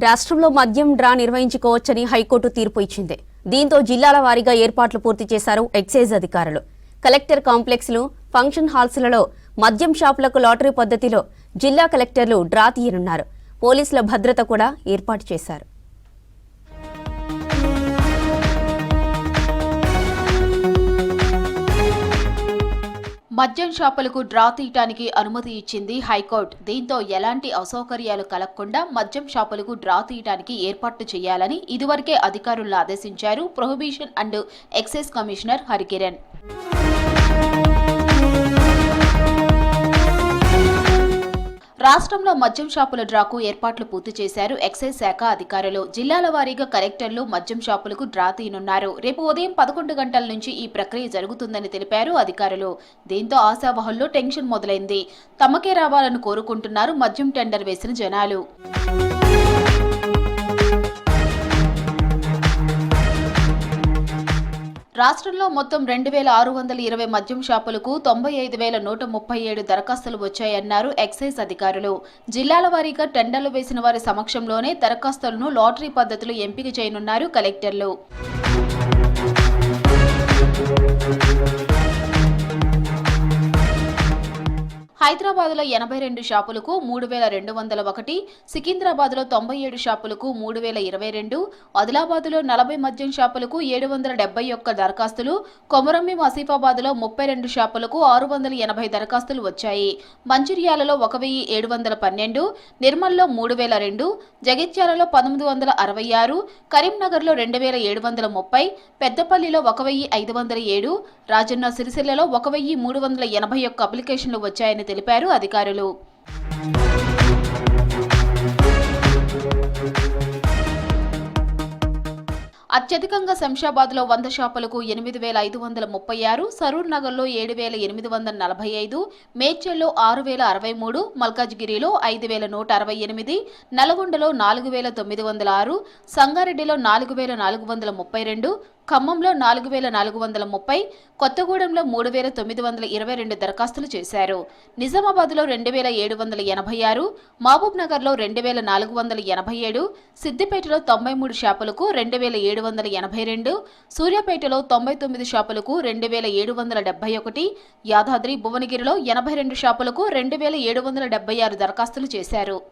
రాష్ట్రంలో మద్యం draw నిర్వహించుకోవచ్చని high court తీర్పు ఇచ్చింది. దీంతో జిల్లాల వారీగా ఏర్పాట్లు పూర్తి చేశారు ఎక్సైజ్ అధికారులు. కలెక్టర్ కాంప్లెక్స్లు, ఫంక్షన్ హాల్స్లలో మద్యం షాపులకు లాటరీ పద్ధతిలో జిల్లా కలెక్టర్లు డ్రా తీయనున్నారు. పోలీసుల భద్రత కూడా ఏర్పాటు చేశారు. మద్యం షాపులకు డ్రా తీయటానికి అనుమతి ఇచ్చింది హైకోర్టు. దీంతో ఎలాంటి అసౌకర్యాలు కలగకుండా మద్యం షాపులకు డ్రా తీయటానికి ఏర్పాట్లు చేయాలని ఇదివరకే అధికారులను ఆదేశించారు prohibition and excise commissioner Harikiran. రాష్ట్రంలో మద్యం షాపుల డ్రాకు ఏర్పాట్లు పూర్తి చేశారు ఎక్సైజ్ శాఖ అధికారులు. జిల్లాల వారీగా కలెక్టర్లు మద్యం షాపులకు డ్రా తీయనున్నారు. రేపు ఉదయం 11 గంటల నుంచి ఈ ప్రక్రియ జరుగుతుందని తెలిపారు అధికారులు. దీంతో ఆశావహుల్లో టెన్షన్ మొదలైంది. తమకే రావాలని కోరుకుంటున్నారు మద్యం టెండర్ వేసిన జనాలు. రాష్ట్రంలో మొత్తం 2620 మద్యం షాపులకు 95,137 దరఖాస్తులు వచ్చాయన్నారు ఎక్సైజ్ అధికారులు. జిల్లాల వారీగా టెండర్లు వేసిన వారి సమక్షంలోనే దరఖాస్తులను లాటరీ పద్ధతిలో ఎంపిక చేయనున్నారు కలెక్టర్లు. హైదరాబాద్లో 82 షాపులకు 3,201, సికింద్రాబాద్లో 97 షాపులకు 3,022, ఆదిలాబాద్లో 40 మద్యం షాపులకు 771 దరఖాస్తులు, కొమరంభీం ఆసిఫాబాద్లో 32 షాపులకు 680 దరఖాస్తులు వచ్చాయి. మంచిర్యాలలో 1,712, నిర్మల్లో 3,002, జగిత్యాలలో 1,966, కరీంనగర్లో 2,730, పెద్దపల్లిలో 1,507, రాజన్న సిరిసిల్లలో 1,381 అప్లికేషన్లు వచ్చాయని తెలిపారు అధికారులు. అత్యధికంగా శంషాబాద్లో 100 షాపులకు 8,536, సరూర్ నగర్లో 7,845, మేడ్చల్లో 6,063, మల్కాజ్గిరిలో 5,168, నల్గొండలో 4,906, సంగారెడ్డిలో 4,432, ఖమ్మంలో 4,430, కొత్తగూడెంలో 3,922 దరఖాస్తులు చేశారు. నిజామాబాద్లో 2,786, మహబూబ్ నగర్లో 2,487, సిద్దిపేటలో 93 షాపులకు 2,782, సూర్యాపేటలో 99 షాపులకు 2,771, యాదాద్రి భువనగిరిలో 82 షాపులకు 2,776 దరఖాస్తులు చేశారు.